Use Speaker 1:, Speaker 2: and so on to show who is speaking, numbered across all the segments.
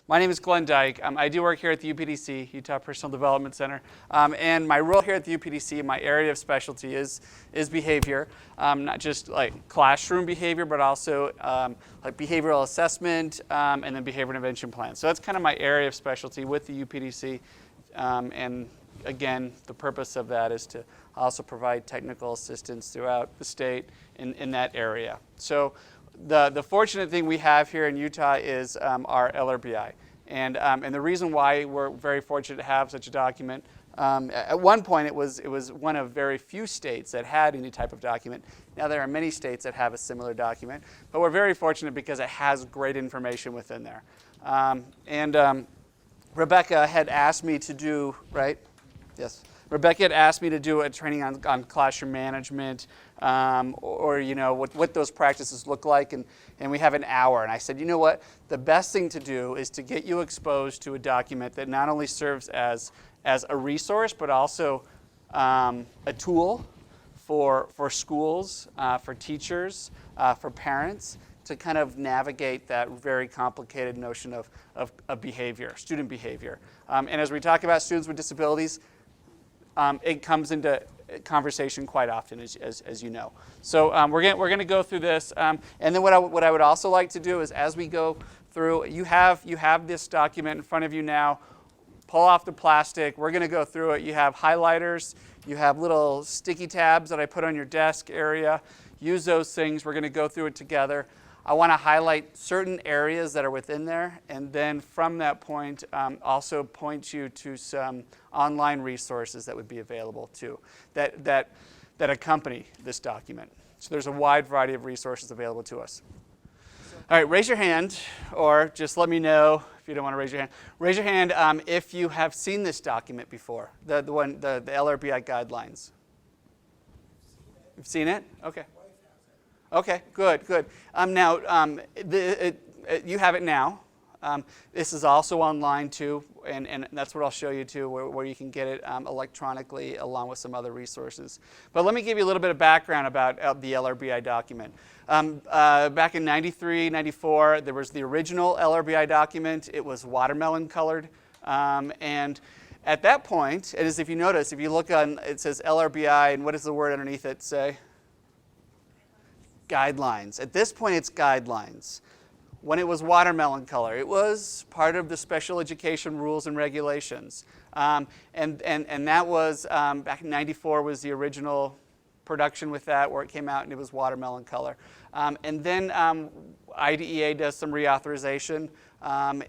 Speaker 1: My name is Glenn Dyke. I do work here at the UPDC, Utah Personal Development Center. And my role here at the UPDC, my area of specialty is behavior. Not just like classroom behavior, but also like behavioral assessment and then behavior intervention plans. So that's kind of my area of specialty with the UPDC. And again, the purpose of that is to also provide technical assistance throughout the state in that area. So the fortunate thing we have here in Utah is our LRBI. And the reason why we're very fortunate to have such a document, at one point it was one of very few states that had any type of document. Now there are many states that have a similar document, but we're very fortunate because it has great information within there. Rebecca had asked me to do, right? Yes. Rebecca had asked me to do a training on classroom management, or you know what those practices look like, and we have an hour. And I said, you know what? The best thing to do is to get you exposed to a document that not only serves as a resource, but also a tool for schools, for teachers, for parents, to kind of navigate that very complicated notion of behavior, student behavior. And as we talk about students with disabilities, it comes into conversation quite often, as you know. So we're going to go through this, and then what I would also like to do is, as we go through, you have this document in front of you now. Pull off the plastic. We're going to go through it. You have highlighters. You have little sticky tabs that I put on your desk area. Use those things. We're going to go through it together. I want to highlight certain areas that are within there, and then from that point, also point you to some online resources that would be available too, that accompany this document. So there's a wide variety of resources available to us. All right, raise your hand, or just let me know if you don't want to raise your hand. Raise your hand if you have seen this document before, the LRBI guidelines. You've seen it? Okay. Okay, good. Now, you have it now. This is also online too, and that's what I'll show you too, where you can get it electronically along with some other resources. But let me give you a little bit of background about the LRBI document. Back in 93, 94, there was the original LRBI document. It was watermelon colored, and at that point, and as if you notice, if you look on, it says LRBI, and what does the word underneath it say? Guidelines. At this point, it's guidelines. When it was watermelon color, it was part of the special education rules and regulations. And that was, back in 94 was the original production with that, where it came out and it was watermelon color. And then IDEA does some reauthorization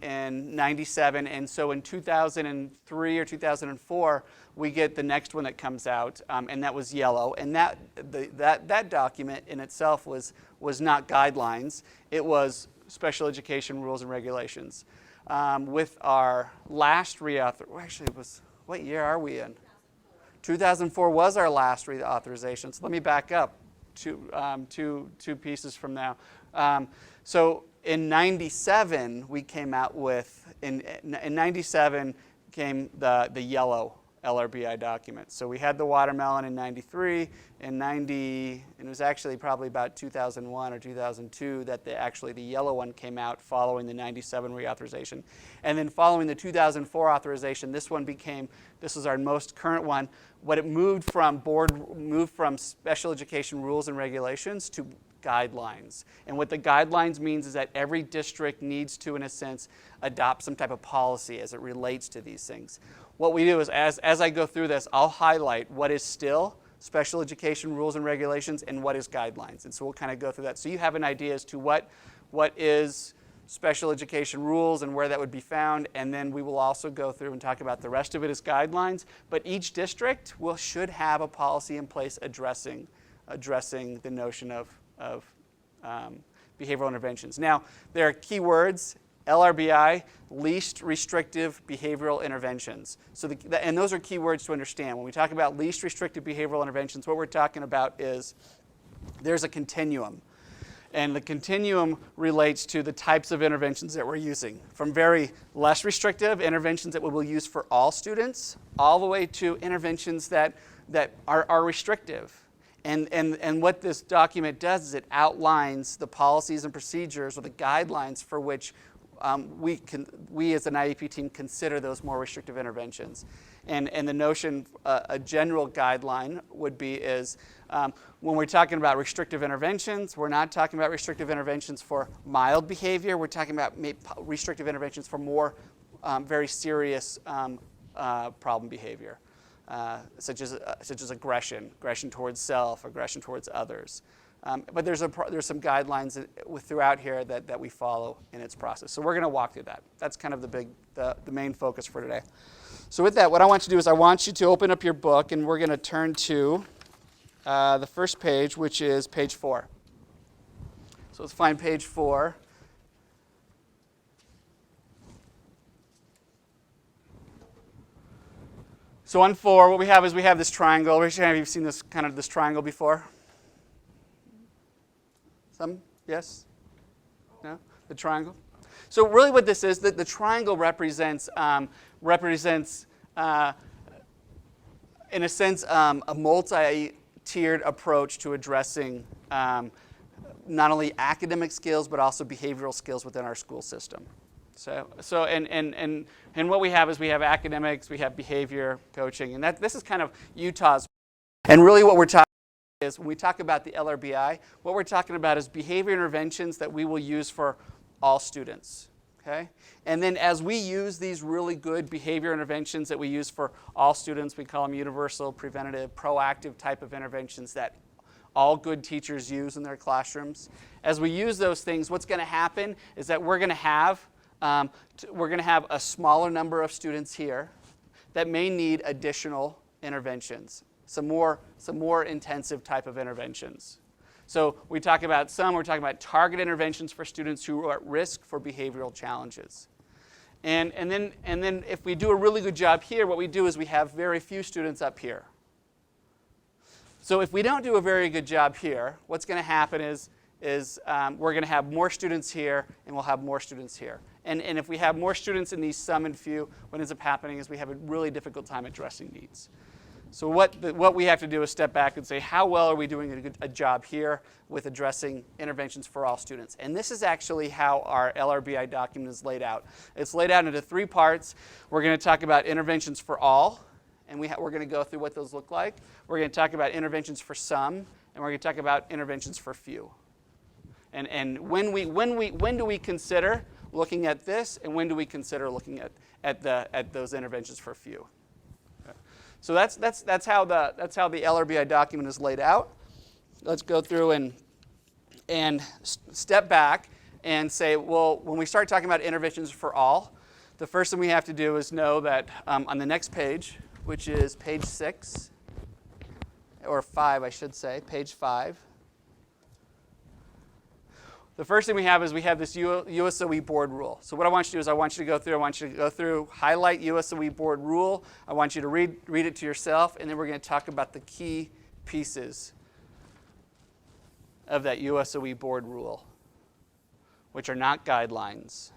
Speaker 1: in 97, and so in 2003 or 2004, we get the next one that comes out, and that was yellow. And that document in itself was not guidelines. It was special education rules and regulations. With our last actually, what year are we in? 2004 was our last reauthorization. So let me back up two pieces from now. So in 97, we came out with, in 97 came the yellow LRBI document. So we had the watermelon in 93, in 90, and it was actually probably about 2001 or 2002 that the yellow one came out following the 97 reauthorization. And then following the 2004 authorization, this is our most current one. What it moved from special education rules and regulations to guidelines. And what the guidelines means is that every district needs to, in a sense, adopt some type of policy as it relates to these things. What we do is, as I go through this, I'll highlight what is still special education rules and regulations and what is guidelines. And so we'll kind of go through that. So you have an idea as to what is special education rules and where that would be found. And then we will also go through and talk about the rest of it as guidelines. But each district should have a policy in place addressing the notion of behavioral interventions. Now, there are key words. LRBI, least restrictive behavioral interventions. So, and those are key words to understand. When we talk about least restrictive behavioral interventions, what we're talking about is there's a continuum. And the continuum relates to the types of interventions that we're using, from very less restrictive interventions that we will use for all students, all the way to interventions that are restrictive. And what this document does is it outlines the policies and procedures or the guidelines for which we as an IEP team consider those more restrictive interventions. And the notion, a general guideline would be is when we're talking about restrictive interventions, we're not talking about restrictive interventions for mild behavior. We're talking about restrictive interventions for more very serious problem behavior, such as aggression towards self, aggression towards others. But there's some guidelines throughout here that we follow in its process. So we're going to walk through that. That's kind of the main focus for today. So with that, what I want you to do is I want you to open up your book, and we're going to turn to the first page, which is page 4. So let's find page 4. So on 4, what we have is we have this triangle. Have you seen this triangle before? Some? Yes? No? The triangle? So really what this is, the triangle represents in a sense, a multi-tiered approach to addressing not only academic skills, but also behavioral skills within our school system. So and what we have is we have academics, we have behavior, coaching, and this is kind of Utah's. And really what we're talking about is when we talk about the LRBI, what we're talking about is behavior interventions that we will use for all students. Okay? And then as we use these really good behavior interventions that we use for all students, we call them universal, preventative, proactive type of interventions that all good teachers use in their classrooms. As we use those things, what's going to happen is that we're going to have a smaller number of students here that may need additional interventions, some more intensive type of interventions. So we're talking about target interventions for students who are at risk for behavioral challenges. And then if we do a really good job here, what we do is we have very few students up here. So if we don't do a very good job here, what's going to happen is we're going to have more students here, and we'll have more students here. And if we have more students in these some and few, what ends up happening is we have a really difficult time addressing needs. So what we have to do is step back and say, how well are we doing a job here with addressing interventions for all students? And this is actually how our LRBI document is laid out. It's laid out into 3 parts. We're going to talk about interventions for all, and we're going to go through what those look like. We're going to talk about interventions for some, and we're going to talk about interventions for few. And when do we consider looking at this, and when do we consider looking at those interventions for few? So that's how the LRBI document is laid out. Let's go through and step back and say, well, when we start talking about interventions for all, the first thing we have to do is know that on the next page, which is page 6, or 5, I should say, page 5. The first thing we have is we have this USOE board rule. So what I want you to do is I want you to go through, highlight USOE board rule. I want you to read it to yourself, and then we're going to talk about the key pieces of that USOE board rule, which are not guidelines.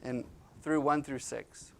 Speaker 1: And through 1 through 6.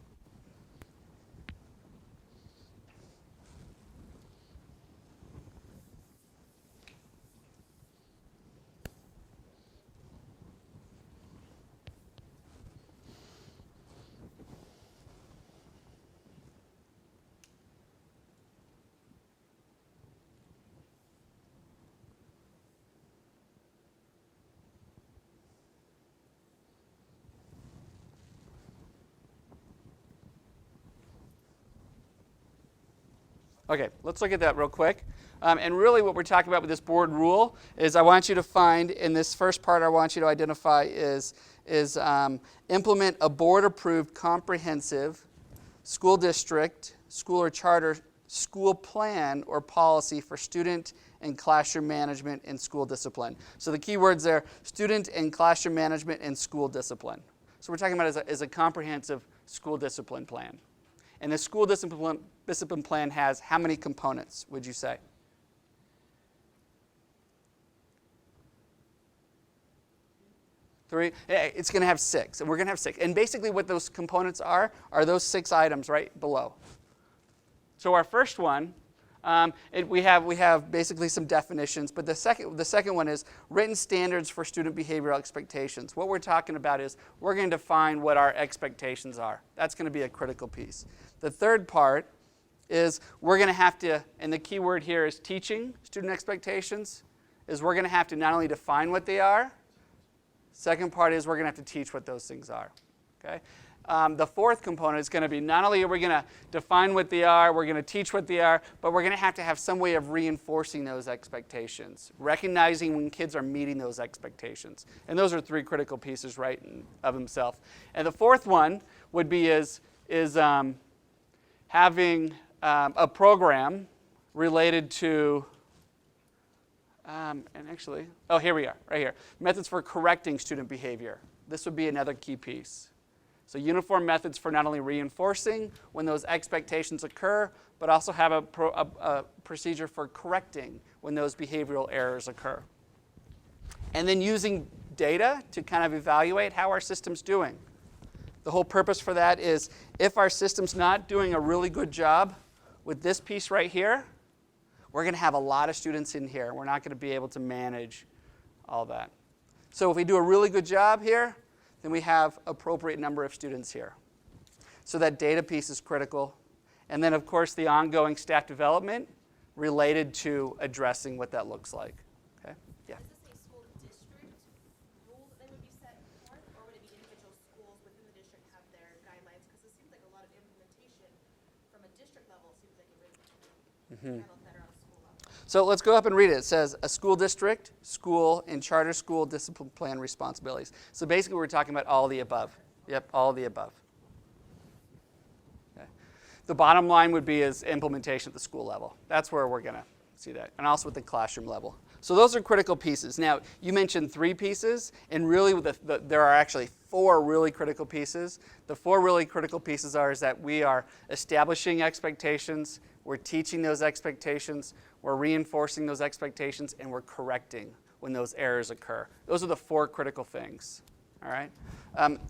Speaker 1: Okay, let's look at that real quick. And really what we're talking about with this board rule is I want you to find, in this first part I want you to identify is implement a board-approved comprehensive school district, school or charter, school plan or policy for student and classroom management and school discipline. So the key words there, student and classroom management and school discipline. So we're talking about as a comprehensive school discipline plan. And the school discipline plan has how many components, would you say? 3? It's going to have 6, and we're going to have 6. And basically what those components are those 6 items right below. So our first one, we have basically some definitions, but the second one is written standards for student behavioral expectations. What we're talking about is we're going to define what our expectations are. That's going to be a critical piece. The third part is we're going to have to, and the key word here is teaching student expectations, is we're going to have to not only define what they are, second part is we're going to have to teach what those things are. Okay? The fourth component is going to be not only are we going to define what they are, we're going to teach what they are, but we're going to have some way of reinforcing those expectations, recognizing when kids are meeting those expectations. And those are 3 critical pieces right of themselves. And the fourth one would be having a program related to, here we are, right here. Methods for correcting student behavior. This would be another key piece. So uniform methods for not only reinforcing when those expectations occur, but also have a procedure for correcting when those behavioral errors occur. And then using data to kind of evaluate how our system's doing. The whole purpose for that is if our system's not doing a really good job with this piece right here, we're going to have a lot of students in here. We're not going to be able to manage all that. So if we do a really good job here, then we have appropriate number of students here. So that data piece is critical. And then, of course, the ongoing staff development related to addressing what that looks like. Okay? Yeah.
Speaker 2: Is this a school district rule that they would be set forth, or would it be individual schools within the district have their guidelines? Because it seems like a lot of implementation from a district level seems like it really handled better on a school level.
Speaker 1: So let's go up and read it. It says a school district, school, and charter school discipline plan responsibilities. So basically we're talking about all the above. Yep, all the above. Okay. The bottom line would be is implementation at the school level. That's where we're going to see that. And also at the classroom level. So those are critical pieces. Now, you mentioned 3 pieces, and really there are actually 4 really critical pieces. The 4 really critical pieces is that we are establishing expectations, we're teaching those expectations, we're reinforcing those expectations, and we're correcting when those errors occur. Those are the 4 critical things. All right?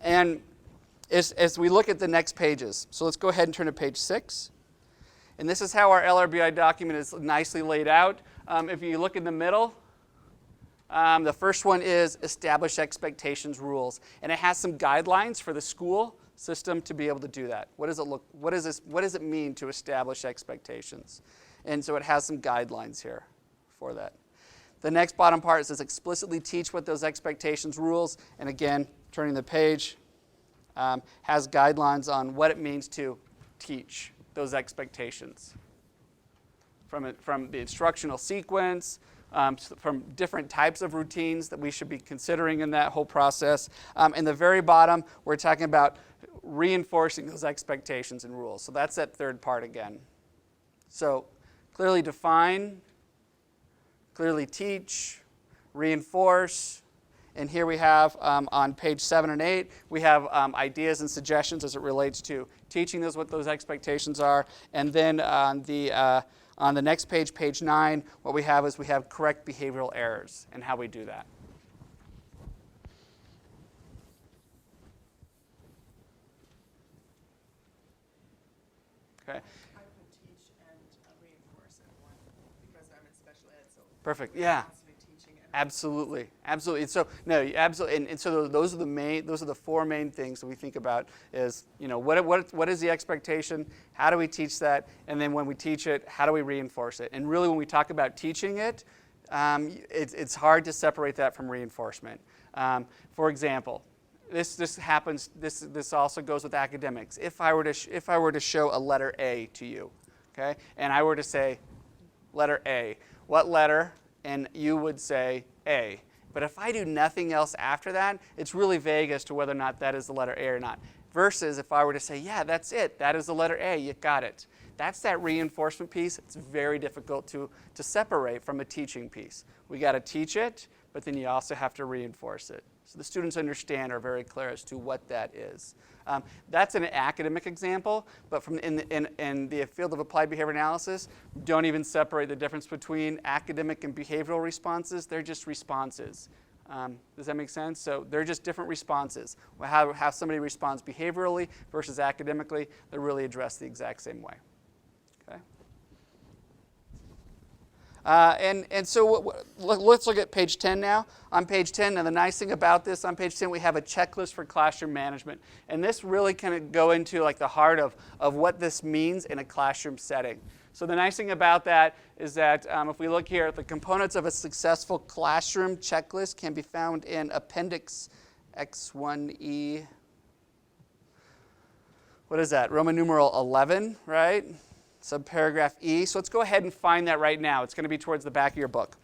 Speaker 1: And as we look at the next pages, so let's go ahead and turn to page 6. And this is how our LRBI document is nicely laid out. If you look in the middle, the first one is establish expectations rules. And it has some guidelines for the school system to be able to do that. What does it mean to establish expectations? And so it has some guidelines here for that. The next bottom part says explicitly teach what those expectations rules. And again, turning the page, has guidelines on what it means to teach those expectations. From the instructional sequence, from different types of routines that we should be considering in that whole process. In the very bottom, we're talking about reinforcing those expectations and rules. So that's that third part again. So clearly define, clearly teach, reinforce, and here we have on page 7 and 8, we have ideas and suggestions as it relates to teaching those what those expectations are. And then on the next page, page 9, what we have is we have correct behavioral errors and how we do that. Okay.
Speaker 3: I would teach and reinforce in one because I'm in special ed. So
Speaker 1: Perfect. Yeah. Absolutely, absolutely. So no, absolutely, and so those are the 4 main things that we think about. Is what is the expectation? How do we teach that? And then when we teach it, how do we reinforce it? And really, when we talk about teaching it, it's hard to separate that from reinforcement. For example, this happens. This also goes with academics. If I were to show a letter A to you, okay, and I were to say, letter A, what letter? And you would say A. But if I do nothing else after that, it's really vague as to whether or not that is the letter A or not. Versus if I were to say, yeah, that's it. That is the letter A. You got it. That's that reinforcement piece. It's very difficult to separate from a teaching piece. We got to teach it, but then you also have to reinforce it. So the students understand, are very clear as to what that is. That's an academic example, but in the field of applied behavior analysis, don't even separate the difference between academic and behavioral responses. They're just responses. Does that make sense? So they're just different responses. How somebody responds behaviorally versus academically, they're really addressed the exact same way. Okay. And so let's look at page 10 now. On page 10, now the nice thing about this, on page 10 we have a checklist for classroom management. And this really can go into like the heart of what this means in a classroom setting. So the nice thing about that is that if we look here, the components of a successful classroom checklist can be found in Appendix X1E. What is that? Roman numeral 11, right? Subparagraph E. So let's go ahead and find that right now. It's going to be towards the back of your book.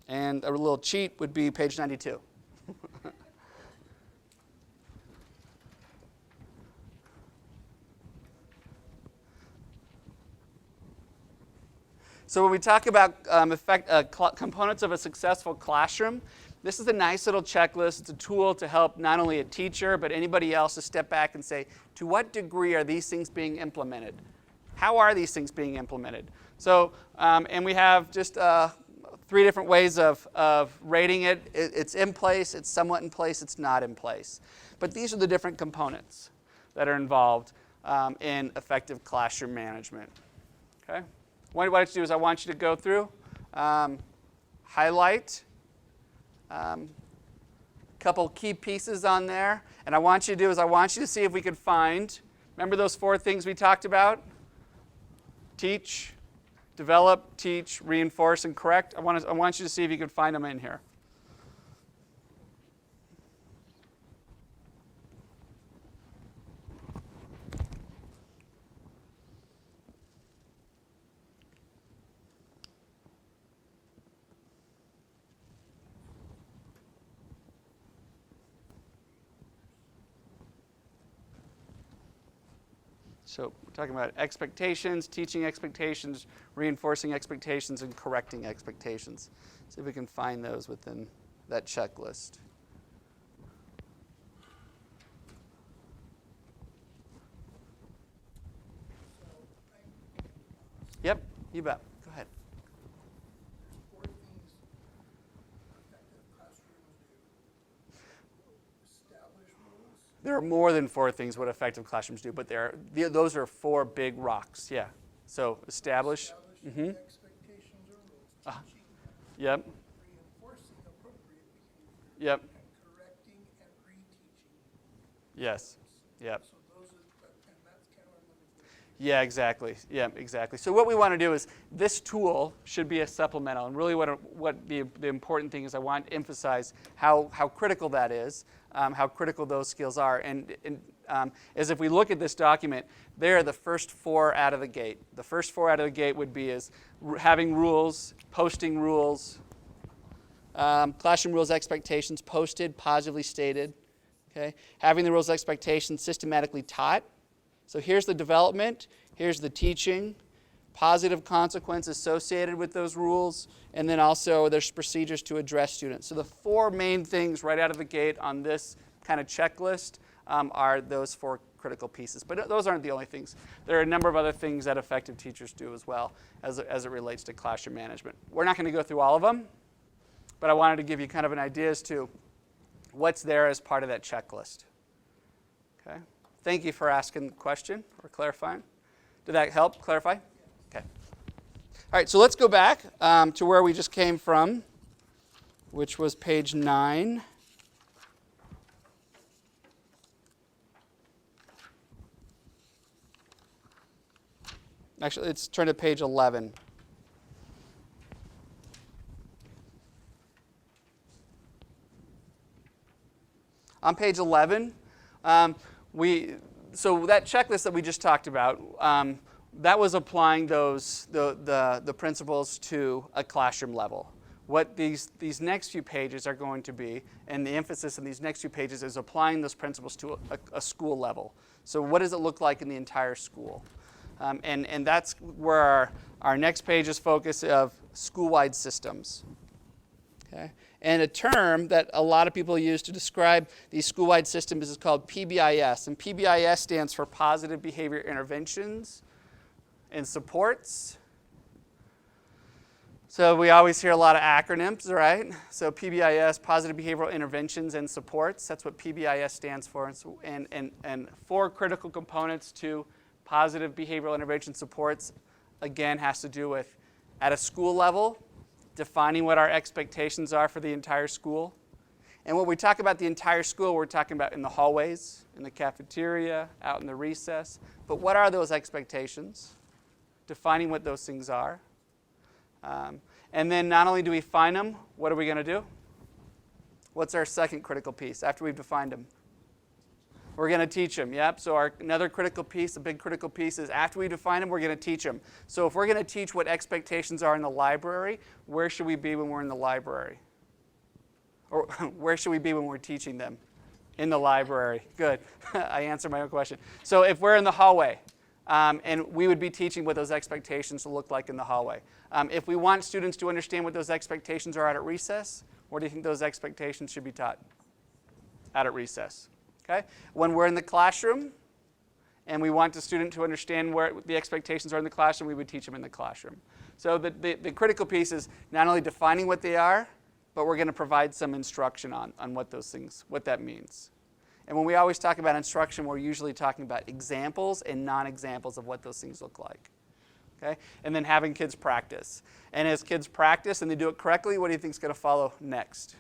Speaker 1: And a little cheat would be page 92. So when we talk about components of a successful classroom, this is a nice little checklist. It's a tool to help not only a teacher, but anybody else to step back and say, to what degree are these things being implemented? How are these things being implemented? So, and we have just 3 different ways of rating it. It's in place, it's somewhat in place, it's not in place. But these are the different components that are involved in effective classroom management. Okay? What I want you to do is I want you to go through, highlight a couple key pieces on there. And I want you to do is I want you to see if we could find, remember those 4 things we talked about? Teach, develop, teach, reinforce, and correct. I want you to see if you can find them in here. So we're talking about expectations, teaching expectations, reinforcing expectations, and correcting expectations. See if we can find those within that checklist. Yep, you bet. Go ahead.
Speaker 4: 4 things effective classrooms do. Establish rules.
Speaker 1: There are more than 4 things what effective classrooms do, but those are 4 big rocks. Yeah. So establish.
Speaker 4: Establishing expectations or rules. Teaching.
Speaker 1: Yep.
Speaker 4: Reinforcing appropriate behavior.
Speaker 1: Yep.
Speaker 4: And correcting and reteaching.
Speaker 1: Yes. Yep.
Speaker 4: So those are, and that's kind of what I'm looking for.
Speaker 1: Yeah, exactly. Yeah, exactly. So what we want to do is this tool should be a supplemental, and really what the important thing is I want to emphasize how critical that is, how critical those skills are, and as if we look at this document, they are the first 4 out of the gate. The first 4 out of the gate would be is having rules, posting rules, classroom rules expectations posted, positively stated, okay? Having the rules expectations systematically taught. So here's the development, here's the teaching, positive consequences associated with those rules, and then also there's procedures to address students. So the 4 main things right out of the gate on this kind of checklist are those 4 critical pieces. But those aren't the only things. There are a number of other things that effective teachers do as well as it relates to classroom management. We're not going to go through all of them, but I wanted to give you kind of an idea as to what's there as part of that checklist. Okay. Thank you for asking the question or clarifying. Did that help clarify? Okay. All right, so let's go back to where we just came from, which was page 9. Actually, let's turn to page 11. On page 11, so that checklist that we just talked about, that was applying the principles to a classroom level. What these next few pages are going to be, and the emphasis in these next few pages is applying those principles to a school level. So what does it look like in the entire school? And that's where our next page is focused of school-wide systems. Okay? And a term that a lot of people use to describe these school-wide systems is called PBIS. And PBIS stands for Positive Behavior Interventions and Supports. So we always hear a lot of acronyms, right? So PBIS, Positive Behavioral Interventions and Supports. That's what PBIS stands for. And 4 critical components to positive behavioral intervention supports, again, has to do with, at a school level, defining what our expectations are for the entire school. And when we talk about the entire school, we're talking about in the hallways, in the cafeteria, out in the recess. But what are those expectations? Defining what those things are. And then not only do we find them, what are we going to do? What's our second critical piece after we've defined them? We're going to teach them, yep. So another critical piece, a big critical piece is after we define them, we're going to teach them. So if we're going to teach what expectations are in the library, where should we be when we're in the library? Or where should we be when we're teaching them? In the library. Good. I answered my own question. So if we're in the hallway, and we would be teaching what those expectations will look like in the hallway. If we want students to understand what those expectations are out at recess, where do you think those expectations should be taught? Out at recess. Okay? When we're in the classroom and we want the student to understand where the expectations are in the classroom, we would teach them in the classroom. So the critical piece is not only defining what they are, but we're going to provide some instruction on what those things, what that means. And when we always talk about instruction, we're usually talking about examples and non-examples of what those things look like. Okay? And then having kids practice. And as kids practice and they do it correctly, what do you think is going to follow next?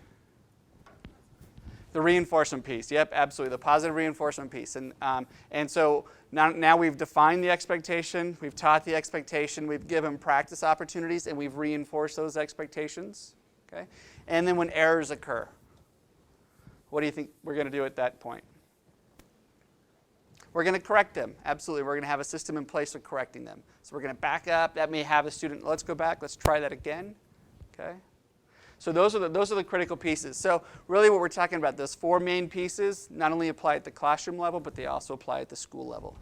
Speaker 1: The reinforcement piece. Yep, absolutely. The positive reinforcement piece. And so now we've defined the expectation, we've taught the expectation, we've given practice opportunities, and we've reinforced those expectations. Okay? And then when errors occur, what do you think we're going to do at that point? We're going to correct them. Absolutely. We're going to have a system in place for correcting them. So we're going to back up. That may have a student, let's go back, let's try that again. Okay? So those are the critical pieces. So really what we're talking about, those 4 main pieces, not only apply at the classroom level, but they also apply at the school level.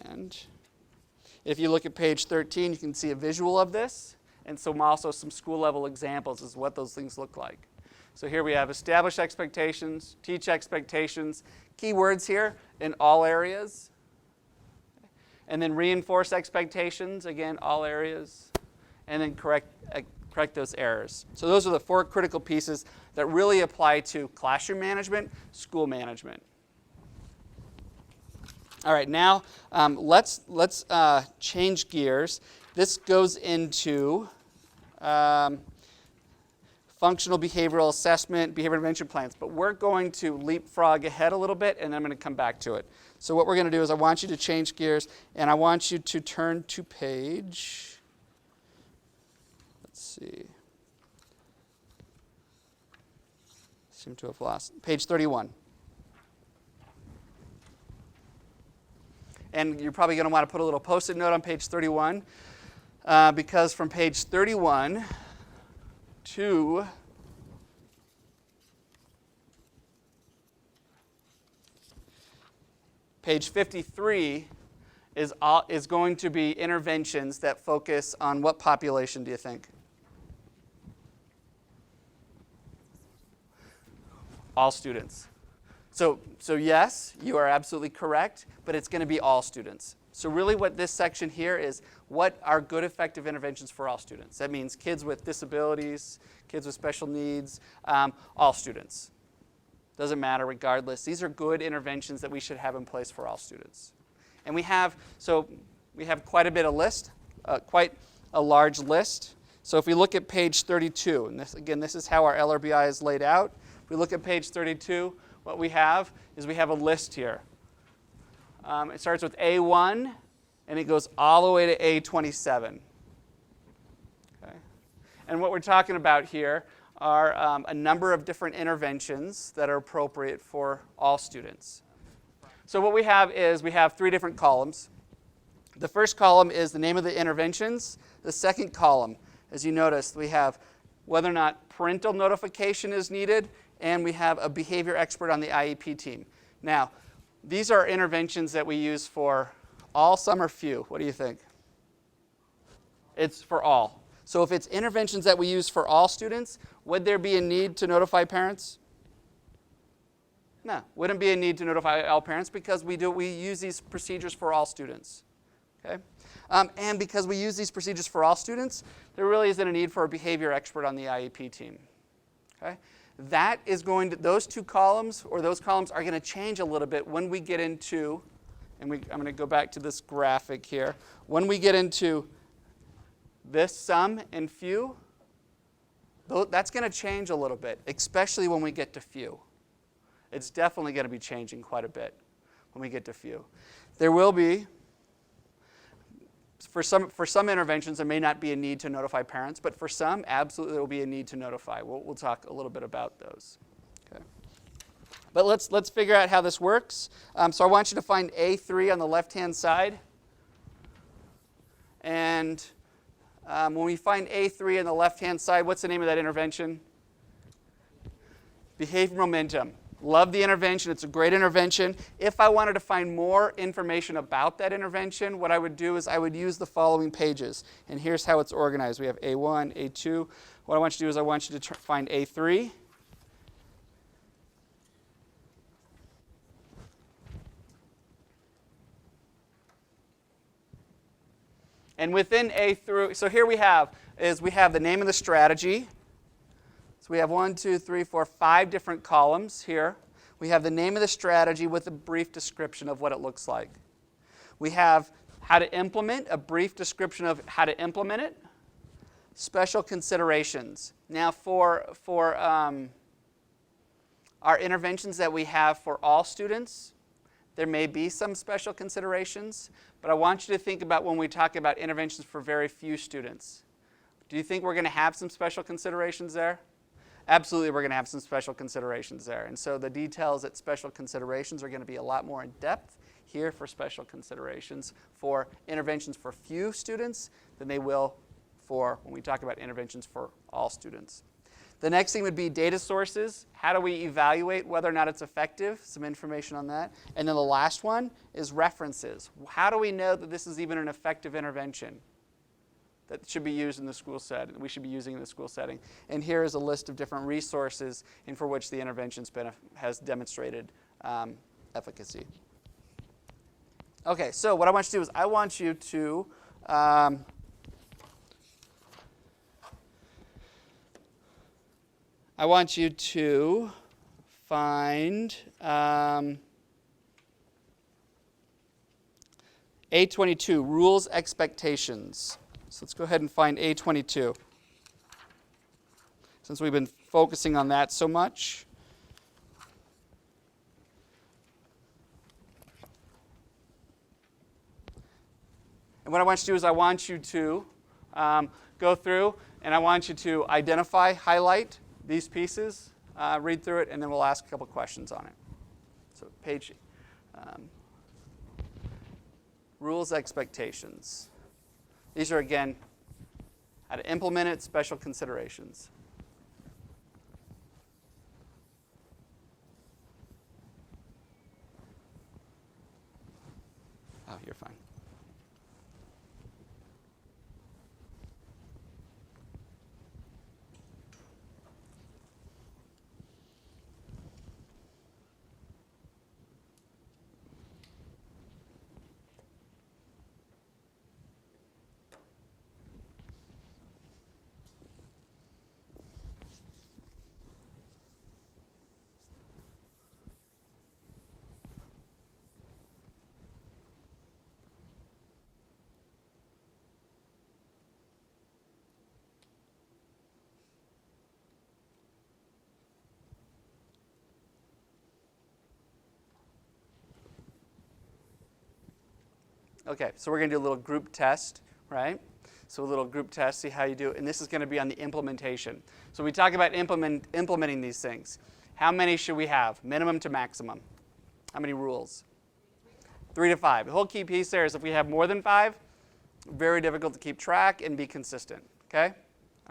Speaker 1: And if you look at page 13, you can see a visual of this, and also some school level examples is what those things look like. So here we have establish expectations, teach expectations, key words here in all areas. And then reinforce expectations, again, all areas. And then correct those errors. So those are the 4 critical pieces that really apply to classroom management, school management. All right, now let's change gears. This goes into functional behavioral assessment, behavior intervention plans. But we're going to leapfrog ahead a little bit, and I'm going to come back to it. So what we're going to do is I want you to change gears, and I want you to turn to page, let's see, seem to have lost, page 31. And you're probably going to want to put a little Post-it note on page 31, because from page 31 to page 53 is going to be interventions that focus on what population, do you think? All students. So yes, you are absolutely correct, but it's going to be all students. So really what this section here is, what are good effective interventions for all students? That means kids with disabilities, kids with special needs, all students. Doesn't matter regardless. These are good interventions that we should have in place for all students. And we have quite a bit of list, quite a large list. So if we look at page 32, and this is how our LRBI is laid out. If we look at page 32, what we have is we have a list here. It starts with A1, and it goes all the way to A27. Okay? And what we're talking about here are a number of different interventions that are appropriate for all students. So what we have is we have 3 different columns. The first column is the name of the interventions. The second column, as you noticed, we have whether or not parental notification is needed, and we have a behavior expert on the IEP team. Now, these are interventions that we use for all, some, or few. What do you think? It's for all. So if it's interventions that we use for all students, would there be a need to notify parents? No, wouldn't be a need to notify all parents because we use these procedures for all students. Okay? And because we use these procedures for all students, there really isn't a need for a behavior expert on the IEP team. Okay? That is going to, those two columns, or those columns are going to change a little bit when we get into, and I'm going to go back to this graphic here. When we get into this some and few, that's going to change a little bit, especially when we get to few. It's definitely going to be changing quite a bit when we get to few. There will be, for some interventions, there may not be a need to notify parents, but for some, absolutely there will be a need to notify. We'll talk a little bit about those. Okay. But let's figure out how this works. So I want you to find A3 on the left-hand side. And when we find A3 on the left-hand side, what's the name of that intervention? Behavior momentum. Love the intervention. It's a great intervention. If I wanted to find more information about that intervention, what I would do is I would use the following pages. And here's how it's organized. We have A1, A2. What I want you to do is I want you to find A3. And within A3, so here we have the name of the strategy. So we have 1, 2, 3, 4, 5 different columns here. We have the name of the strategy with a brief description of what it looks like. We have how to implement, a brief description of how to implement it. Special considerations. Now for our interventions that we have for all students, there may be some special considerations, but I want you to think about when we talk about interventions for very few students. Do you think we're going to have some special considerations there? Absolutely, we're going to have some special considerations there. And so the details at special considerations are going to be a lot more in depth here for special considerations for interventions for few students than they will for when we talk about interventions for all students. The next thing would be data sources. How do we evaluate whether or not it's effective? Some information on that. And then the last one is references. How do we know that this is even an effective intervention that should be used in the school setting, we should be using in the school setting? And here is a list of different resources and for which the intervention has demonstrated efficacy. Okay, so what I want you to do is I want you to find A22, rules, expectations. So let's go ahead and find A22. Since we've been focusing on that so much. And what I want you to do is I want you to go through and I want you to identify, highlight these pieces, read through it, and then we'll ask a couple questions on it. So page rules, expectations. These are, again, how to implement it, special considerations. Oh, you're fine. Okay, so we're going to do a little group test, right? So a little group test, see how you do it. And this is going to be on the implementation. So we talk about implementing these things. How many should we have? Minimum to maximum. How many rules? 3 to 5. The whole key piece there is if we have more than 5, very difficult to keep track and be consistent, okay?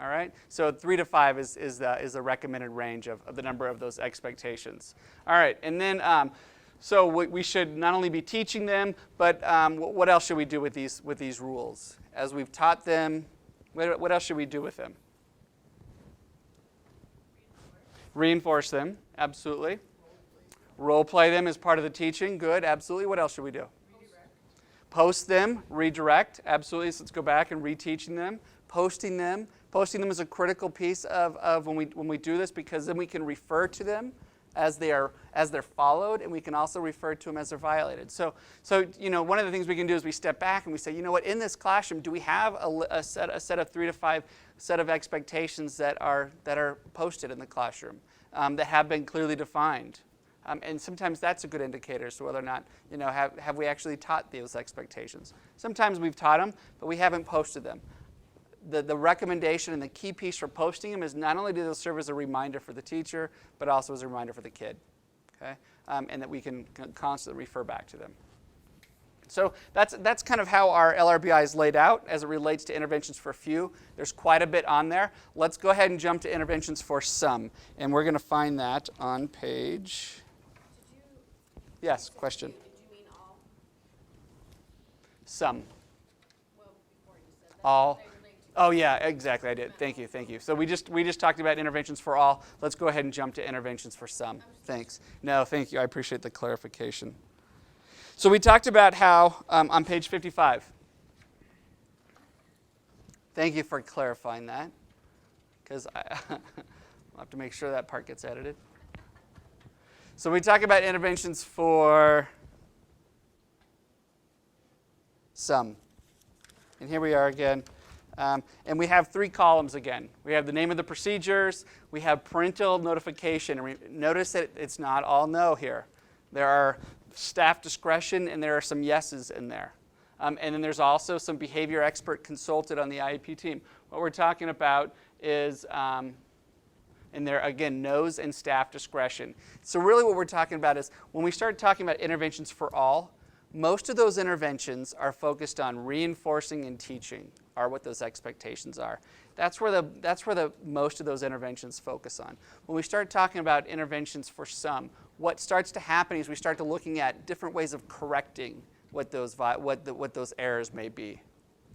Speaker 1: All right? So 3 to 5 is the recommended range of the number of those expectations. All right, and then so we should not only be teaching them, but what else should we do with these rules? As we've taught them What else should we do with them? Reinforce them, absolutely. Role play them as part of the teaching, good, absolutely. What else should we do? Post them, redirect, absolutely. So let's go back and reteaching them. Posting them is a critical piece of when we do this, because then we can refer to them as they're followed, and we can also refer to them as they're violated. So one of the things we can do is we step back and we say, you know what, in this classroom, do we have a set of 3 to 5 set of expectations that are posted in the classroom that have been clearly defined? And sometimes that's a good indicator as to whether or not, have we actually taught those expectations. Sometimes we've taught them, but we haven't posted them. The recommendation and the key piece for posting them is not only do they serve as a reminder for the teacher, but also as a reminder for the kid, okay? And that we can constantly refer back to them. So that's kind of how our LRBI is laid out as it relates to interventions for few. There's quite a bit on there. Let's go ahead and jump to interventions for some. And we're going to find that on page... Yes, question.
Speaker 2: Did you mean all?
Speaker 1: Some.
Speaker 2: Well, before you said that.
Speaker 1: All.
Speaker 2: They relate to
Speaker 1: Oh yeah, exactly, I did. Thank you. So we just talked about interventions for all. Let's go ahead and jump to interventions for some. Thanks. No, thank you. I appreciate the clarification. So we talked about how, on page 55. Thank you for clarifying that, because I'll have to make sure that part gets edited. So we talk about interventions for some. And here we are again. And we have 3 columns again. We have the name of the procedures. We have parental notification. And notice that it's not all no here. There are staff discretion, and there are some yeses in there. And then there's also some behavior expert consulted on the IEP team. What we're talking about is, and there again, no's and staff discretion. So really what we're talking about is when we start talking about interventions for all, most of those interventions are focused on reinforcing and teaching, are what those expectations are. That's where the most of those interventions focus on. When we start talking about interventions for some, what starts to happen is we start to looking at different ways of correcting what those errors may be.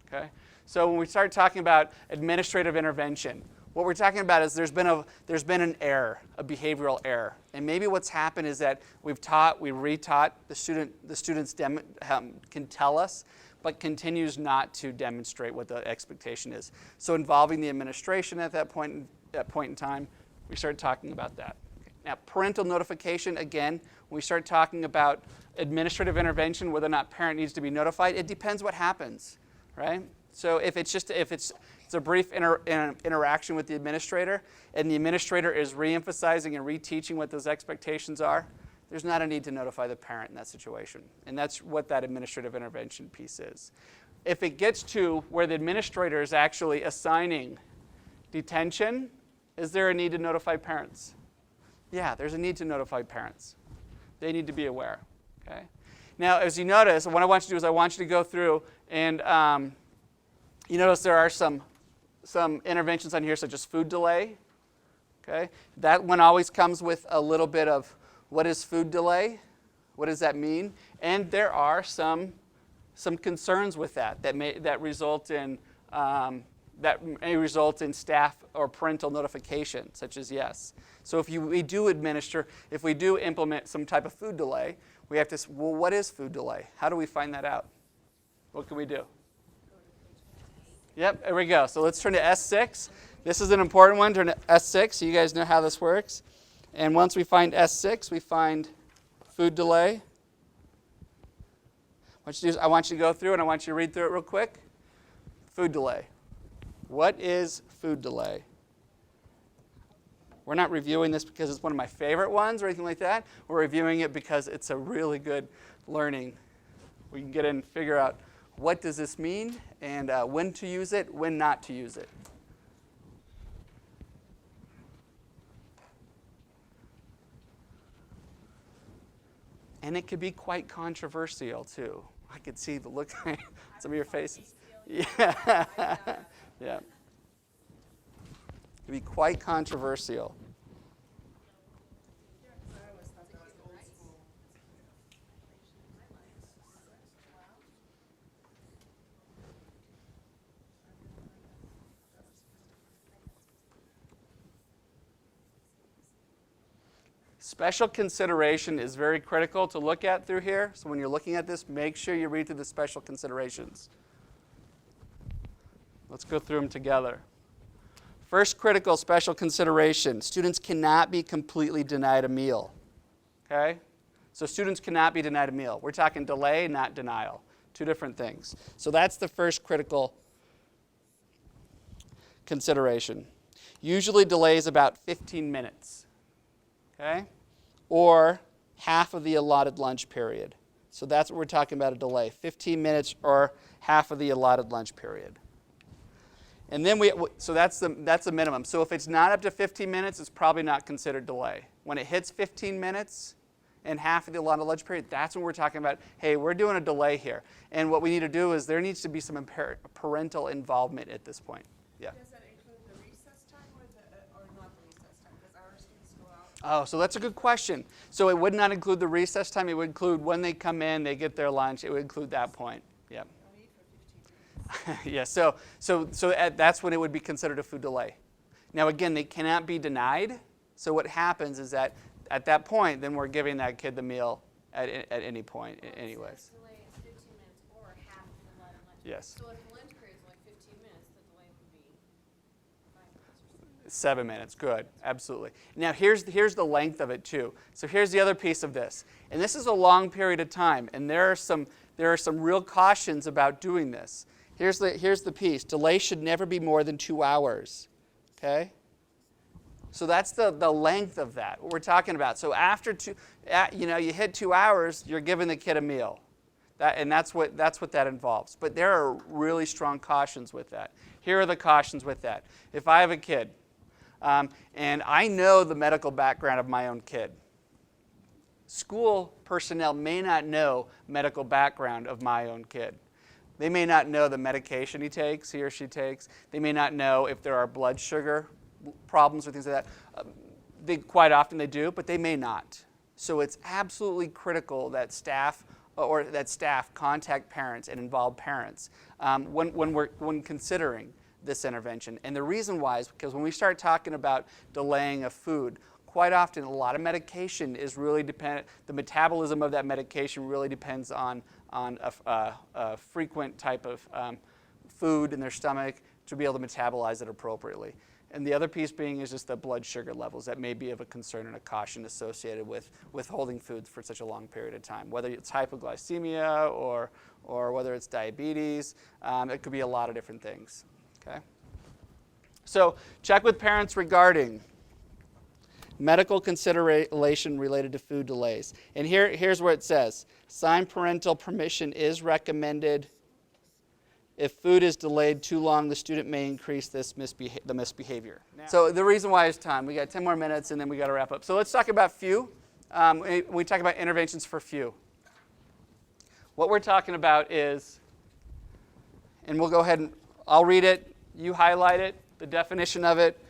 Speaker 1: Okay? So when we start talking about administrative intervention, what we're talking about is there's been an error, a behavioral error, and maybe what's happened is that we've taught, we retaught, the students can tell us, but continues not to demonstrate what the expectation is. So involving the administration at that point in time, we start talking about that. Now, parental notification, again, when we start talking about administrative intervention, whether or not parent needs to be notified, it depends what happens, right? So if it's a brief interaction with the administrator, and the administrator is reemphasizing and reteaching what those expectations are, there's not a need to notify the parent in that situation. And that's what that administrative intervention piece is. If it gets to where the administrator is actually assigning detention, is there a need to notify parents? Yeah, there's a need to notify parents. They need to be aware. Okay. Now, as you notice, what I want you to do is I want you to go through and you notice there are some interventions on here, such as food delay. Okay, that one always comes with a little bit of what is food delay, what does that mean, and there are some concerns with that may result in staff or parental notification, such as yes. So if we do implement some type of food delay, we have to, well, what is food delay? How do we find that out? What can we do? Yep, there we go. So let's turn to S6. This is an important one. Turn to S6 so you guys know how this works. And once we find S6, we find food delay. I want you to go through and I want you to read through it real quick. Food delay. What is food delay? We're not reviewing this because it's one of my favorite ones or anything like that. We're reviewing it because it's a really good learning. We can get in and figure out what does this mean and when to use it, when not to use it. And it could be quite controversial too. I could see the look on some of your faces. Yeah. Yeah. It could be quite controversial. Special consideration is very critical to look at through here. So when you're looking at this, make sure you read through the special considerations. Let's go through them together. First critical special consideration, students cannot be completely denied a meal. Okay? So students cannot be denied a meal. We're talking delay, not denial. Two different things. So that's the first critical consideration. Usually delays about 15 minutes. Okay? Or half of the allotted lunch period. So that's what we're talking about, a delay. 15 minutes or half of the allotted lunch period. And then so that's the minimum. So if it's not up to 15 minutes, it's probably not considered delay. When it hits 15 minutes and half of the allotted lunch period, that's when we're talking about, hey, we're doing a delay here. And what we need to do is there needs to be some parental involvement at this point. Yeah.
Speaker 3: Does that include the recess time or not the recess time? Because our students go out.
Speaker 1: Oh, so that's a good question. So it would not include the recess time. It would include when they come in, they get their lunch. It would include that point. Yeah.
Speaker 3: Don't eat for 15 minutes.
Speaker 1: Yeah. So that's when it would be considered a food delay. Now again, they cannot be denied. So what happens is that at that point, then we're giving that kid the meal at any point, anyways.
Speaker 2: So delay is 15 minutes or half of the allotted lunch.
Speaker 1: Yes.
Speaker 2: So if the lunch period is only 15 minutes, the delay would be 5 minutes or something.
Speaker 1: 7 minutes, good, absolutely. Now here's the length of it too. So here's the other piece of this, and this is a long period of time, and there are some real cautions about doing this. Here's the piece. Delay should never be more than 2 hours. Okay. So that's the length of that. What we're talking about. So after you hit 2 hours, you're giving the kid a meal. That's what that involves. But there are really strong cautions with that. Here are the cautions with that. If I have a kid, and I know the medical background of my own kid, school personnel may not know medical background of my own kid. They may not know the medication he or she takes. They may not know if there are blood sugar problems or things like that. Quite often they do, but they may not. So it's absolutely critical that staff contact parents and involve parents when considering this intervention. And the reason why is because when we start talking about delaying a food, quite often a lot of medication is really dependent. The metabolism of that medication really depends on a frequent type of food in their stomach to be able to metabolize it appropriately. And the other piece being is just the blood sugar levels that may be of a concern and a caution associated with withholding foods for such a long period of time. Whether it's hypoglycemia or whether it's diabetes, it could be a lot of different things. Okay. So check with parents regarding medical consideration related to food delays. And here's where it says, signed parental permission is recommended. If food is delayed too long, the student may increase the misbehavior. So the reason why is time. We got 10 more minutes, and then we got to wrap up. So let's talk about few. We talk about interventions for few. What we're talking about is, and we'll go ahead and I'll read it. You highlight it. The definition of it.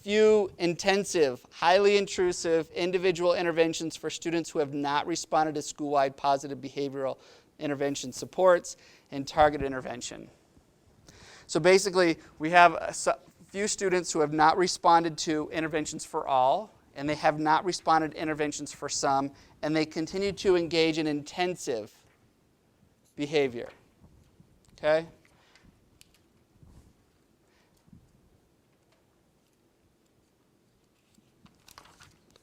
Speaker 1: Few intensive, highly intrusive individual interventions for students who have not responded to school-wide positive behavioral intervention supports and targeted intervention. So basically, we have a few students who have not responded to interventions for all, and they have not responded to interventions for some, and they continue to engage in intensive behavior. Okay?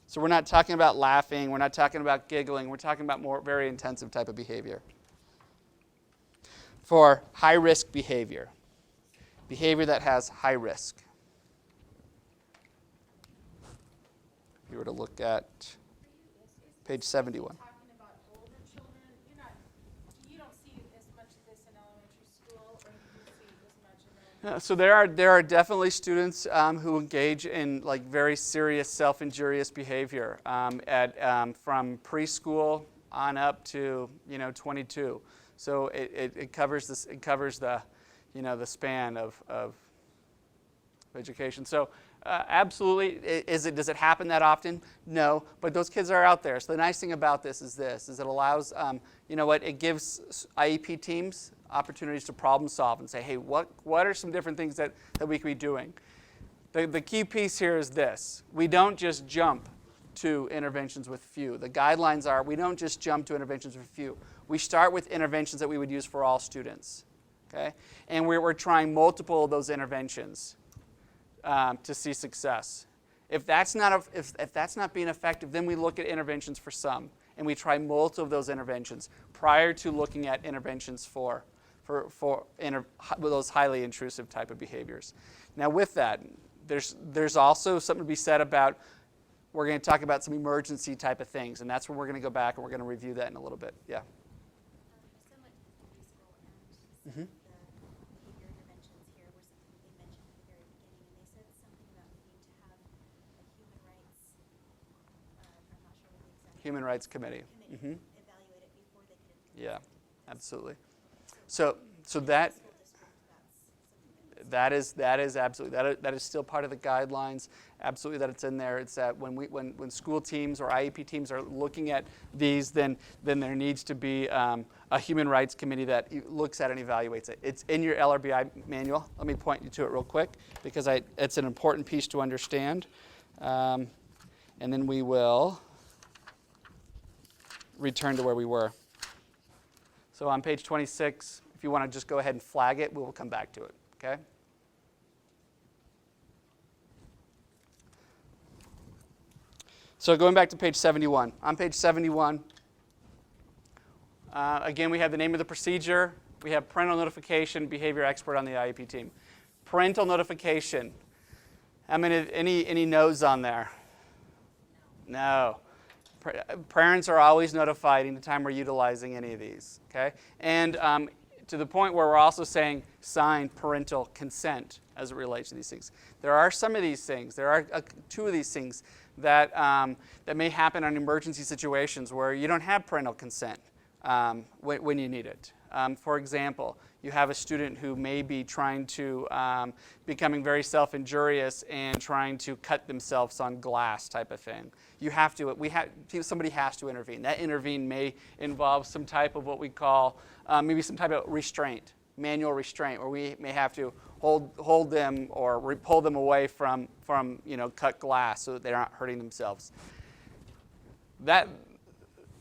Speaker 1: So we're not talking about laughing, we're not talking about giggling, we're talking about more very intensive type of behavior. For high-risk behavior that has high risk. If you were to look at page 71.
Speaker 2: Talking about older children, you don't see as much of this in elementary school, or you do see as much in
Speaker 1: So there are definitely students who engage in like very serious self-injurious behavior from preschool on up to 22. So it covers this. It covers the the span of education. So absolutely, does it happen that often? No, but those kids are out there. So the nice thing about this is it allows it gives IEP teams opportunities to problem solve and say, hey, what are some different things that we could be doing? The key piece here is this: we don't just jump to interventions with few. The guidelines are we don't just jump to interventions with few. We start with interventions that we would use for all students. Okay? And we're trying multiple of those interventions to see success. If that's not being effective, then we look at interventions for some, and we try multiple of those interventions prior to looking at interventions for those highly intrusive type of behaviors. Now, with that, there's also something to be said about we're going to talk about some emergency type of things, and that's where we're going to go back and we're going to review that in a little bit. Yeah.
Speaker 5: So much useful, and some of the behavior interventions here were something they mentioned at the very beginning, and they said something about needing to have a human rights, I'm not sure what the exact
Speaker 1: Human Rights Committee.
Speaker 5: evaluate it before they could implement
Speaker 1: Yeah,
Speaker 5: it.
Speaker 1: absolutely. So that
Speaker 5: School district, that's something
Speaker 1: that is absolutely that is still part of the guidelines. Absolutely, that it's in there. It's that when school teams or IEP teams are looking at these, then there needs to be a human rights committee that looks at and evaluates it. It's in your LRBI manual. Let me point you to it real quick because it's an important piece to understand, and then we will return to where we were. So on page 26, if you want to just go ahead and flag it, we will come back to it. Okay. So going back to page 71. On page 71, again, we have the name of the procedure. We have parental notification, behavior expert on the IEP team. Parental notification. I mean, any no's on there? No. Parents are always notified anytime we're utilizing any of these. Okay, and to the point where we're also saying signed parental consent as it relates to these things. There are some of these things. There are two of these things that may happen in emergency situations where you don't have parental consent when you need it. For example, you have a student who may be trying to, becoming very self-injurious and trying to cut themselves on glass type of thing. Somebody has to intervene. That intervene may involve some type of what we call, maybe some type of restraint, manual restraint, where we may have to hold them or pull them away from cut glass so that they're not hurting themselves. That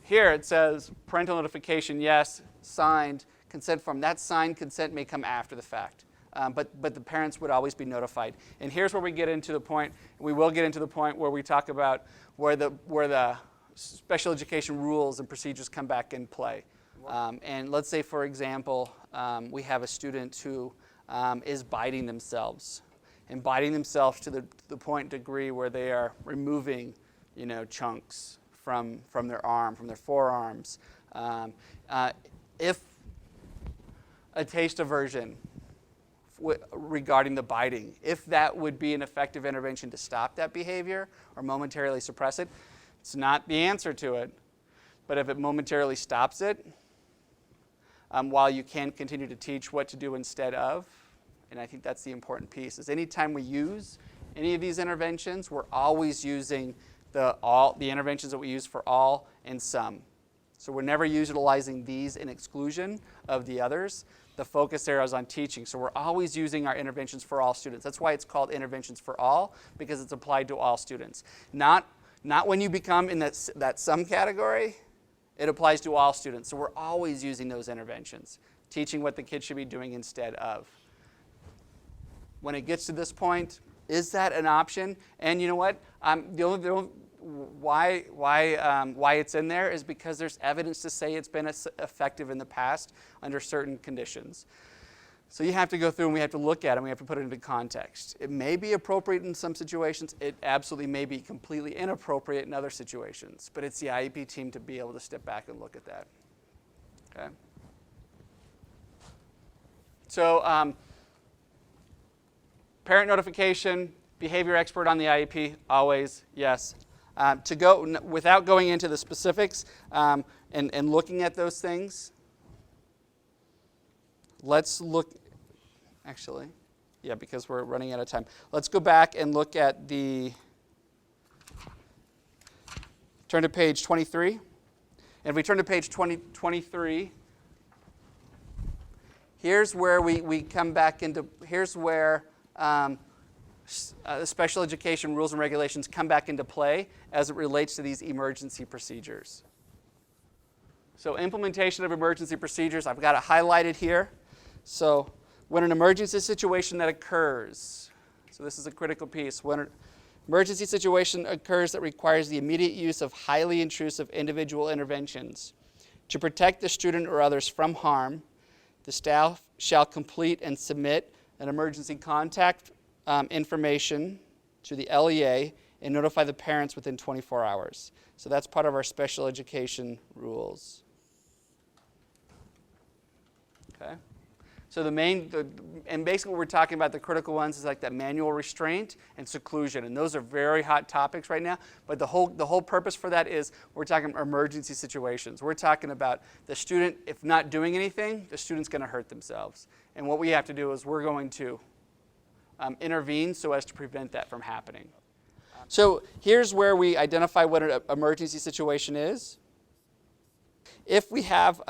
Speaker 1: here it says parental notification, yes, signed, consent form. That signed consent may come after the fact, but the parents would always be notified. And here's where we get into the point. We will get into the point where we talk about where the special education rules and procedures come back in play. And let's say, for example, we have a student who is biting themselves, and biting themselves to the point degree where they are removing, chunks from their arm, from their forearms. If a taste aversion regarding the biting, if that would be an effective intervention to stop that behavior or momentarily suppress it, it's not the answer to it. But if it momentarily stops it, while you can continue to teach what to do instead of, and I think that's the important piece, is anytime we use any of these interventions, we're always using the interventions that we use for all and some. So we're never utilizing these in exclusion of the others. The focus there is on teaching. So we're always using our interventions for all students. That's why it's called interventions for all, because it's applied to all students. Not when you become in that some category, it applies to all students. So we're always using those interventions, teaching what the kids should be doing instead of. When it gets to this point, is that an option? And you know what? Why it's in there is because there's evidence to say it's been effective in the past under certain conditions. So you have to go through and we have to look at it and we have to put it into context. It may be appropriate in some situations. It absolutely may be completely inappropriate in other situations. But it's the IEP team to be able to step back and look at that. Okay? So parent notification, behavior expert on the IEP, always yes. Without going into the specifics and looking at those things, let's look, actually, yeah, because we're running out of time. Let's go back and look at turn to page 23. And if we turn to page 23, here's where we come back into, here's where the special education rules and regulations come back into play as it relates to these emergency procedures. So implementation of emergency procedures, I've got it highlighted here. So when an emergency situation that occurs, so this is a critical piece, when an emergency situation occurs that requires the immediate use of highly intrusive individual interventions to protect the student or others from harm, the staff shall complete and submit an emergency contact information to the LEA and notify the parents within 24 hours. So that's part of our special education rules. Okay. So and basically what we're talking about, the critical ones, is like that manual restraint and seclusion. And those are very hot topics right now. But the whole purpose for that is we're talking emergency situations. We're talking about the student, if not doing anything, the student's going to hurt themselves. And what we have to do is we're going to intervene so as to prevent that from happening. So here's where we identify what an emergency situation is. If we have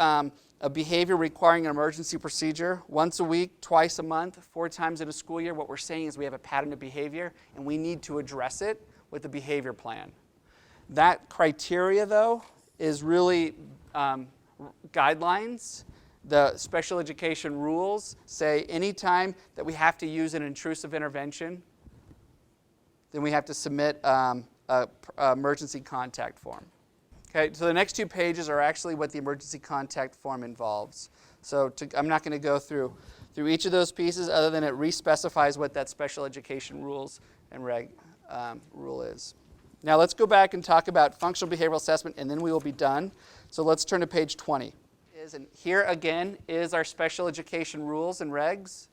Speaker 1: a behavior requiring an emergency procedure once a week, twice a month, 4 times in a school year, what we're saying is we have a pattern of behavior and we need to address it with a behavior plan. That criteria, though, is really guidelines. The special education rules say anytime that we have to use an intrusive intervention, then we have to submit an emergency contact form. Okay, so the next 2 pages are actually what the emergency contact form involves. So I'm not going to go through each of those pieces other than it re-specifies what that special education rules and rule is. Now let's go back and talk about functional behavioral assessment, and then we will be done. So let's turn to page 20. And here again is our special education rules and regs.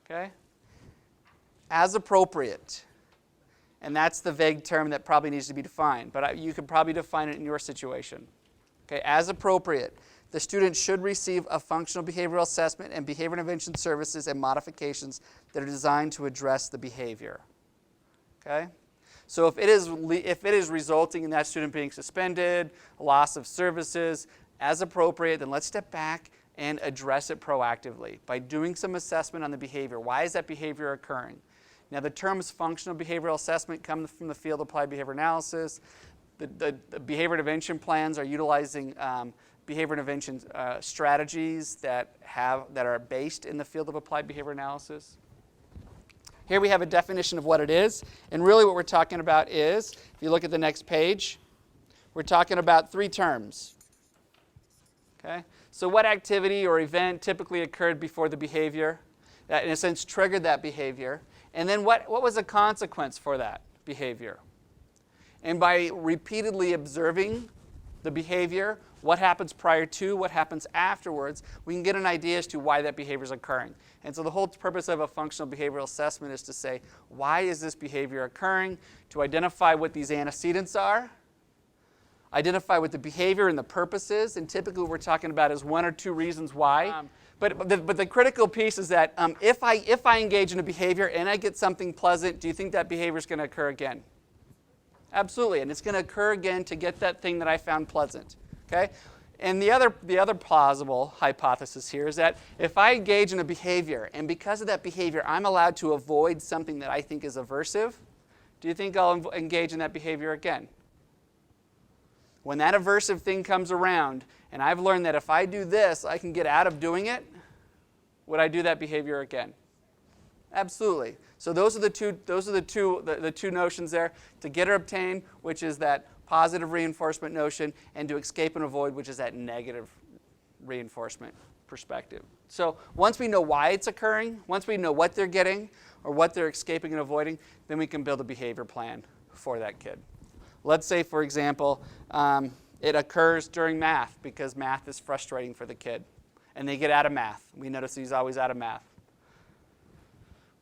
Speaker 1: Okay? As appropriate. And that's the vague term that probably needs to be defined, but you could probably define it in your situation. Okay, as appropriate, the student should receive a functional behavioral assessment and behavior intervention services and modifications that are designed to address the behavior. Okay? So if it is resulting in that student being suspended, loss of services, as appropriate, then let's step back and address it proactively by doing some assessment on the behavior. Why is that behavior occurring? Now, the terms functional behavioral assessment come from the field of applied behavior analysis. The behavior intervention plans are utilizing behavior intervention strategies that are based in the field of applied behavior analysis. Here we have a definition of what it is. And really what we're talking about is, if you look at the next page, we're talking about 3 terms. Okay? So what activity or event typically occurred before the behavior that in a sense triggered that behavior? And then what was the consequence for that behavior? And by repeatedly observing the behavior, what happens prior to, what happens afterwards, we can get an idea as to why that behavior is occurring. And so the whole purpose of a functional behavioral assessment is to say, why is this behavior occurring? To identify what these antecedents are, identify what the behavior and the purpose is, and typically what we're talking about is 1 or 2 reasons why. But the critical piece is that if I engage in a behavior and I get something pleasant, do you think that behavior is going to occur again? Absolutely, and it's going to occur again to get that thing that I found pleasant. Okay? And the other plausible hypothesis here is that if I engage in a behavior and because of that behavior I'm allowed to avoid something that I think is aversive, do you think I'll engage in that behavior again? When that aversive thing comes around and I've learned that if I do this, I can get out of doing it, would I do that behavior again? Absolutely. So those are the two notions there: to get or obtain, which is that positive reinforcement notion, and to escape and avoid, which is that negative reinforcement perspective. So once we know why it's occurring, once we know what they're getting or what they're escaping and avoiding, then we can build a behavior plan for that kid. Let's say, for example, it occurs during math because math is frustrating for the kid, and they get out of math. We notice he's always out of math.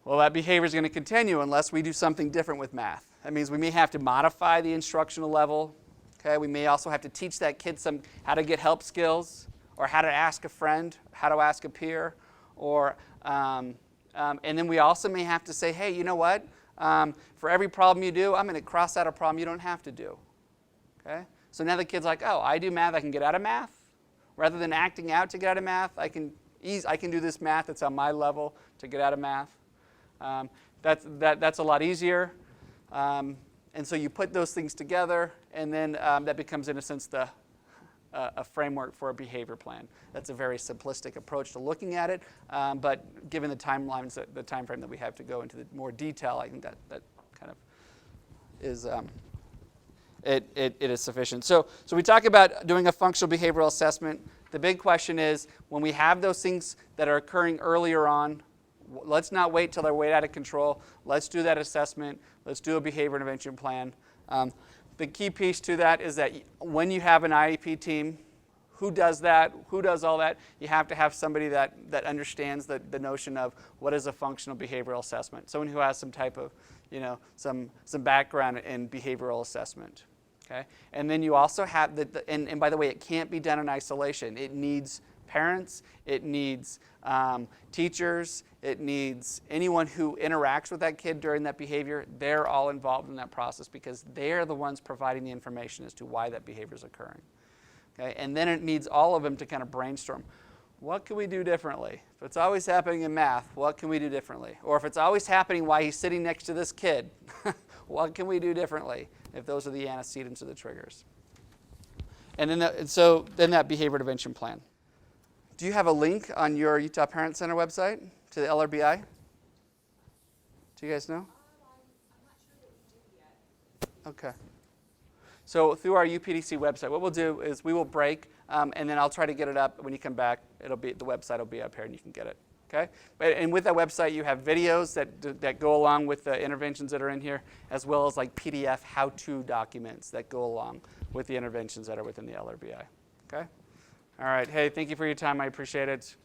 Speaker 1: Well, that behavior is going to continue unless we do something different with math. That means we may have to modify the instructional level. Okay? We may also have to teach that kid how to get help skills, or how to ask a friend, how to ask a peer, or and then we also may have to say, hey, you know what? For every problem you do, I'm going to cross out a problem you don't have to do. Okay? So now the kid's like, oh, I do math, I can get out of math. Rather than acting out to get out of math, I can do this math that's on my level to get out of math. That's a lot easier. And so you put those things together, and then that becomes, in a sense, a framework for a behavior plan. That's a very simplistic approach to looking at it, but given the timelines, the time frame that we have to go into the more detail, I think that kind of is it is sufficient. So we talk about doing a functional behavioral assessment. The big question is, when we have those things that are occurring earlier on, let's not wait till they're way out of control. Let's do that assessment. Let's do a behavior intervention plan. The key piece to that is that when you have an IEP team, who does that? Who does all that? You have to have somebody that understands the notion of what is a functional behavioral assessment. Someone who has some type of, some background in behavioral assessment. Okay? And then you also have and by the way, it can't be done in isolation. It needs parents, it needs teachers, it needs anyone who interacts with that kid during that behavior. They're all involved in that process because they're the ones providing the information as to why that behavior is occurring. Okay? And then it needs all of them to kind of brainstorm. What can we do differently? If it's always happening in math, what can we do differently? Or if it's always happening while he's sitting next to this kid, what can we do differently? If those are the antecedents or the triggers. And then so that behavior intervention plan. Do you have a link on your Utah Parent Center website to the LRBI? Do you guys know?
Speaker 2: I'm not sure that we do yet.
Speaker 1: Okay. So through our UPDC website, what we'll do is we will break, and then I'll try to get it up. When you come back, the website will be up here, and you can get it. Okay? And with that website, you have videos that go along with the interventions that are in here, as well as like PDF how-to documents that go along with the interventions that are within the LRBI. Okay? All right. Hey, thank you for your time. I appreciate it.